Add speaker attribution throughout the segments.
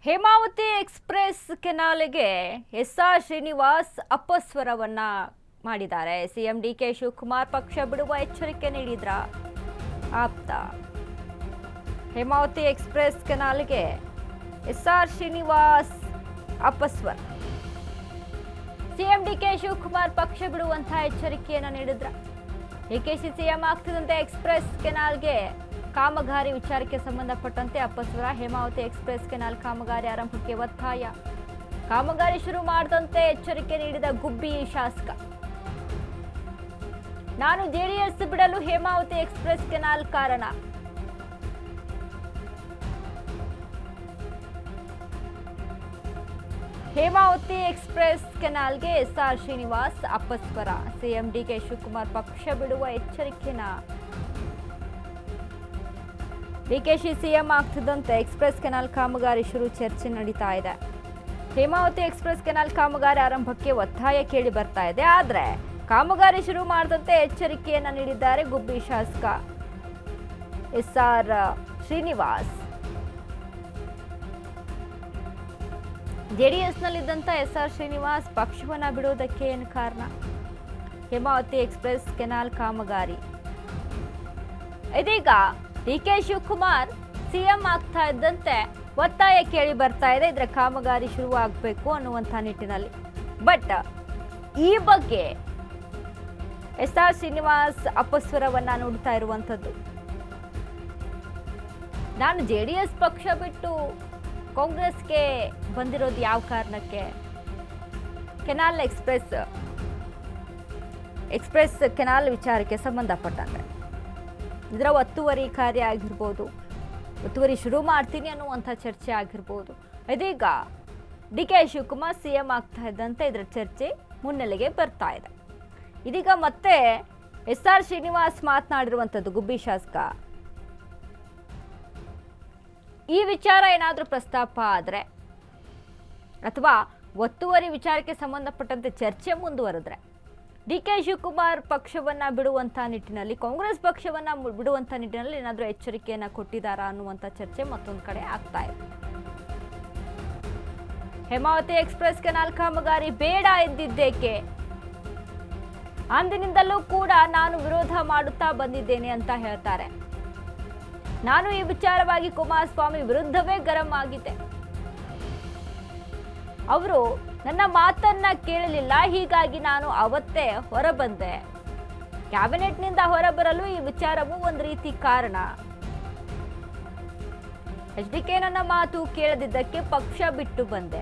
Speaker 1: Hemavathi express ಕೆನಾಲ್ಗೆ S R Srinivas ಅಪಸ್ವರವನ್ನ ಮಾಡಿದ್ದಾರೆ. CM DK Shivakumar ಪಕ್ಷ ಬಿಡುವ ಎಚ್ಚರಿಕೆ ನೀಡಿದ್ರ ಆಪ್ತ. ಹೇಮಾವತಿ ಎಕ್ಸ್‌ಪ್ರೆಸ್ ಕೆನಾಲ್ಗೆ ಎಸ್ಆರ್ ಶ್ರೀನಿವಾಸ್ ಅಪಸ್ವರ. ಸಿಎಂ ಡಿಕೆ ಶಿವಕುಮಾರ್ ಪಕ್ಷ ಬಿಡುವಂತ ಎಚ್ಚರಿಕೆಯನ್ನು ನೀಡಿದ್ರ. ಡಿಕೆಶಿ ಸಿಎಂ ಆಗ್ತಿದ್ದಂತೆ ಎಕ್ಸ್‌ಪ್ರೆಸ್ ಕೆನಾಲ್ಗೆ ಕಾಮಗಾರಿ ವಿಚಾರಕ್ಕೆ ಸಂಬಂಧಪಟ್ಟಂತೆ ಅಪಸ್ವರ. ಹೇಮಾವತಿ ಎಕ್ಸ್‌ಪ್ರೆಸ್ ಕೆನಾಲ್ ಕಾಮಗಾರಿ ಆರಂಭಕ್ಕೆ ಒತ್ತಾಯ. ಕಾಮಗಾರಿ ಶುರು ಮಾಡದಂತೆ ಎಚ್ಚರಿಕೆ ನೀಡಿದ ಗುಬ್ಬಿ ಶಾಸಕ. ನಾನು ಜೆಡಿಎಸ್ ಬಿಡಲು ಹೇಮಾವತಿ ಎಕ್ಸ್‌ಪ್ರೆಸ್ ಕೆನಾಲ್ ಕಾರಣ. ಹೇಮಾವತಿ ಎಕ್ಸ್‌ಪ್ರೆಸ್ ಕೆನಾಲ್ಗೆ ಎಸ್ಆರ್ ಶ್ರೀನಿವಾಸ್ ಅಪಸ್ವರ. ಸಿಎಂ ಡಿಕೆ ಶಿವಕುಮಾರ್ ಪಕ್ಷ ಬಿಡುವ ಎಚ್ಚರಿಕೆನ. ಡಿಕೆಶಿ ಸಿಎಂ ಆಗ್ತಿದ್ದಂತೆ ಎಕ್ಸ್‌ಪ್ರೆಸ್ ಕೆನಾಲ್ ಕಾಮಗಾರಿ ಶುರು ಚರ್ಚೆ ನಡೀತಾ ಇದೆ. ಹೇಮಾವತಿ ಎಕ್ಸ್‌ಪ್ರೆಸ್ ಕೆನಾಲ್ ಕಾಮಗಾರಿ ಆರಂಭಕ್ಕೆ ಒತ್ತಾಯ ಕೇಳಿ ಬರ್ತಾ ಇದೆ. ಆದ್ರೆ ಕಾಮಗಾರಿ ಶುರು ಮಾಡದಂತೆ ಎಚ್ಚರಿಕೆಯನ್ನ ನೀಡಿದ್ದಾರೆ ಗುಬ್ಬಿ ಶಾಸಕ ಎಸ್ಆರ್ ಶ್ರೀನಿವಾಸ್. ಜೆಡಿಎಸ್ನಲ್ಲಿದ್ದಂತ ಎಸ್ಆರ್ ಶ್ರೀನಿವಾಸ್ ಪಕ್ಷವನ್ನ ಬಿಡೋದಕ್ಕೆ ಏನು ಕಾರಣ? ಹೇಮಾವತಿ ಎಕ್ಸ್‌ಪ್ರೆಸ್ ಕೆನಾಲ್ ಕಾಮಗಾರಿ ಇದೀಗ ಡಿಕೆ ಶಿವಕುಮಾರ್ ಸಿಎಂ ಆಗ್ತಾ ಇದ್ದಂತೆ ಒತ್ತಾಯ ಕೇಳಿ ಬರ್ತಾ ಇದೆ. ಇದರ ಕಾಮಗಾರಿ ಶುರು ಆಗಬೇಕು ಅನ್ನುವಂಥ ನಿಟ್ಟಿನಲ್ಲಿ. ಬಟ್ ಈ ಬಗ್ಗೆ ಎಸ್ಆರ್ ಶ್ರೀನಿವಾಸ್ ಅಪಸ್ವರವನ್ನ ನೋಡ್ತಾ ಇರುವಂಥದ್ದು. ನಾನು ಜೆಡಿಎಸ್ ಪಕ್ಷ ಬಿಟ್ಟು ಕಾಂಗ್ರೆಸ್ಗೆ ಬಂದಿರೋದು ಯಾವ ಕಾರಣಕ್ಕೆ? ಕೆನಾಲ್ ಎಕ್ಸ್‌ಪ್ರೆಸ್ ಕೆನಾಲ್ ವಿಚಾರಕ್ಕೆ ಸಂಬಂಧಪಟ್ಟಂತೆ ಇದರ ಒತ್ತುವರಿ ಕಾರ್ಯ ಆಗಿರ್ಬೋದು, ಒತ್ತುವರಿ ಶುರು ಮಾಡ್ತೀನಿ ಅನ್ನುವಂಥ ಚರ್ಚೆ ಆಗಿರ್ಬೋದು. ಇದೀಗ ಡಿಕೆ ಶಿವಕುಮಾರ್ ಸಿಎಂ ಆಗ್ತಾ ಇದ್ದಂತೆ ಇದರ ಚರ್ಚೆ ಮುನ್ನೆಲೆಗೆ ಬರ್ತಾ ಇದೆ. ಇದೀಗ ಮತ್ತೆ ಎಸ್ಆರ್ ಶ್ರೀನಿವಾಸ್ ಮಾತನಾಡಿರುವಂಥದ್ದು ಗುಬ್ಬಿ ಶಾಸಕ. ಈ ವಿಚಾರ ಏನಾದರೂ ಪ್ರಸ್ತಾಪ ಆದರೆ ಅಥವಾ ಒತ್ತುವರಿ ವಿಚಾರಕ್ಕೆ ಸಂಬಂಧಪಟ್ಟಂತೆ ಚರ್ಚೆ ಮುಂದುವರೆದ್ರೆ ಡಿಕೆ ಶಿವಕುಮಾರ್ ಪಕ್ಷವನ್ನ ಬಿಡುವಂತ ನಿಟ್ಟಿನಲ್ಲಿ, ಕಾಂಗ್ರೆಸ್ ಪಕ್ಷವನ್ನ ಬಿಡುವಂತ ನಿಟ್ಟಿನಲ್ಲಿ ಏನಾದರೂ ಎಚ್ಚರಿಕೆಯನ್ನ ಕೊಟ್ಟಿದ್ದಾರಾ ಅನ್ನುವಂಥ ಚರ್ಚೆ ಮತ್ತೊಂದು ಕಡೆ ಆಗ್ತಾ ಇದೆ. ಹೇಮಾವತಿ ಎಕ್ಸ್‌ಪ್ರೆಸ್ ಕೆನಾಲ್ ಕಾಮಗಾರಿ ಬೇಡ ಎಂದಿದ್ದೇಕೆ? ಅಂದಿನಿಂದಲೂ ಕೂಡ ನಾನು ವಿರೋಧ ಮಾಡುತ್ತಾ ಬಂದಿದ್ದೇನೆ ಅಂತ ಹೇಳ್ತಾರೆ. ನಾನು ಈ ವಿಚಾರವಾಗಿ ಕುಮಾರಸ್ವಾಮಿ ವಿರುದ್ಧವೇ ಗರಂ ಆಗಿದ್ದೆ. ಅವರು ನನ್ನ ಮಾತನ್ನ ಕೇಳಲಿಲ್ಲ, ಹೀಗಾಗಿ ನಾನು ಅವತ್ತೇ ಹೊರಬಂದೆ. ಕ್ಯಾಬಿನೆಟ್ನಿಂದ ಹೊರಬರಲು ಈ ವಿಚಾರವೂ ಒಂದು ರೀತಿ ಕಾರಣ. ಎಚ್ಡಿಕೆ ನನ್ನ ಮಾತು ಕೇಳದಿದ್ದಕ್ಕೆ ಪಕ್ಷ ಬಿಟ್ಟು ಬಂದೆ.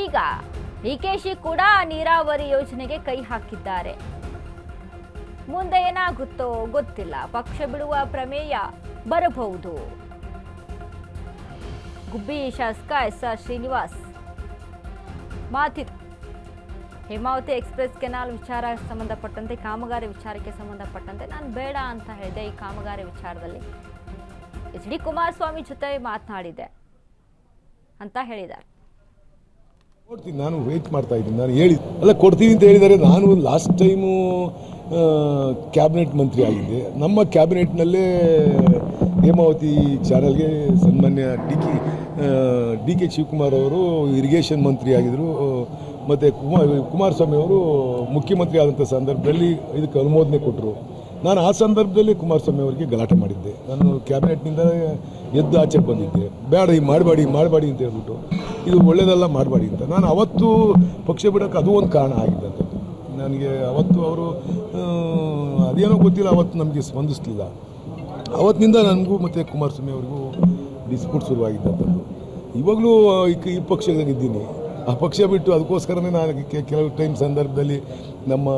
Speaker 1: ಈಗ ಡಿಕೆಶಿ ಕೂಡ ನೀರಾವರಿ ಯೋಜನೆಗೆ ಕೈ ಹಾಕಿದ್ದಾರೆ. ಮುಂದೆ ಏನಾಗುತ್ತೋ ಗೊತ್ತಿಲ್ಲ, ಪಕ್ಷ ಬಿಡುವ ಪ್ರಮೇಯ ಬರಬಹುದು. ಗುಬ್ಬಿ ಶಾಸಕ ಎಸ್ಆರ್ ಶ್ರೀನಿವಾಸ್ ಮಾತಿದು. ಹೇಮಾವತಿ ಎಕ್ಸ್‌ಪ್ರೆಸ್ ಕೆನಾಲ್ ವಿಚಾರ ಸಂಬಂಧಪಟ್ಟಂತೆ, ಕಾಮಗಾರಿ ವಿಚಾರಕ್ಕೆ ಸಂಬಂಧಪಟ್ಟಂತೆ ನಾನು ಬೇಡ ಅಂತ ಹೇಳಿದೆ. ಈ ಕಾಮಗಾರಿ ವಿಚಾರದಲ್ಲಿ ಎಚ್.ಡಿ. ಕುಮಾರಸ್ವಾಮಿ ಜೊತೆ ಮಾತನಾಡಿದೆ ಅಂತ ಹೇಳಿದ್ದಾರೆ.
Speaker 2: ನಾನು ವೇಟ್ ಮಾಡ್ತಾ ಇದ್ದೀನಿ. ನಾನು ಅಲ್ಲ ಕೊಡ್ತೀನಿ ಅಂತ ಹೇಳಿದ್ದಾರೆ. ನಾನು ಲಾಸ್ಟ್ ಟೈಮು ಕ್ಯಾಬಿನೆಟ್ ಮಂತ್ರಿ ಆಗಿದ್ದೆ. ನಮ್ಮ ಕ್ಯಾಬಿನೆಟ್ನಲ್ಲೇ ಹೇಮಾವತಿ ಚಾನಲ್ಗೆ ಸನ್ಮಾನ್ಯ ಡಿ ಕೆ ಶಿವಕುಮಾರ್ ಅವರು ಇರಿಗೇಷನ್ ಮಂತ್ರಿ ಆಗಿದ್ದರು. ಮತ್ತು ಕುಮಾರಸ್ವಾಮಿ ಅವರು ಮುಖ್ಯಮಂತ್ರಿ ಆದಂಥ ಸಂದರ್ಭದಲ್ಲಿ ಇದಕ್ಕೆ ಅನುಮೋದನೆ ಕೊಟ್ಟರು. ನಾನು ಆ ಸಂದರ್ಭದಲ್ಲಿ ಕುಮಾರಸ್ವಾಮಿ ಅವರಿಗೆ ಗಲಾಟೆ ಮಾಡಿದ್ದೆ. ನಾನು ಕ್ಯಾಬಿನೆಟ್ನಿಂದ ಎದ್ದು ಆಚೆಗೆ ಬಂದಿದ್ದೆ. ಬೇಡ ಈ ಮಾಡಬೇಡಿ ಅಂತ ಹೇಳ್ಬಿಟ್ಟು, ಇದು ಒಳ್ಳೆಯದಲ್ಲ ಮಾಡಬೇಡಿ ಅಂತ. ನಾನು ಅವತ್ತು ಪಕ್ಷ ಬಿಡೋಕ್ಕೆ ಅದು ಒಂದು ಕಾರಣ ಆಗಿದ್ದಂಥದ್ದು. ನನಗೆ ಅವತ್ತು ಅವರು ಅದೇನೋ ಗೊತ್ತಿಲ್ಲ, ಅವತ್ತು ನಮಗೆ ಸ್ಪಂದಿಸಲಿಲ್ಲ. ಅವತ್ತಿನಿಂದ ನನಗೂ ಮತ್ತು ಕುಮಾರಸ್ವಾಮಿ ಅವ್ರಿಗೂ ಡಿಸ್ಪ್ಯೂಟ್ ಶುರುವಾಗಿದ್ದಂಥದ್ದು. ಇವಾಗಲೂ ಈ ಪಕ್ಷದಾಗಿದ್ದೀನಿ. ಆ ಪಕ್ಷ ಬಿಟ್ಟು ಅದಕ್ಕೋಸ್ಕರನೇ ನಾನು ಕೆಲವು ಟೈಮ್ ಸಂದರ್ಭದಲ್ಲಿ ನಮ್ಮ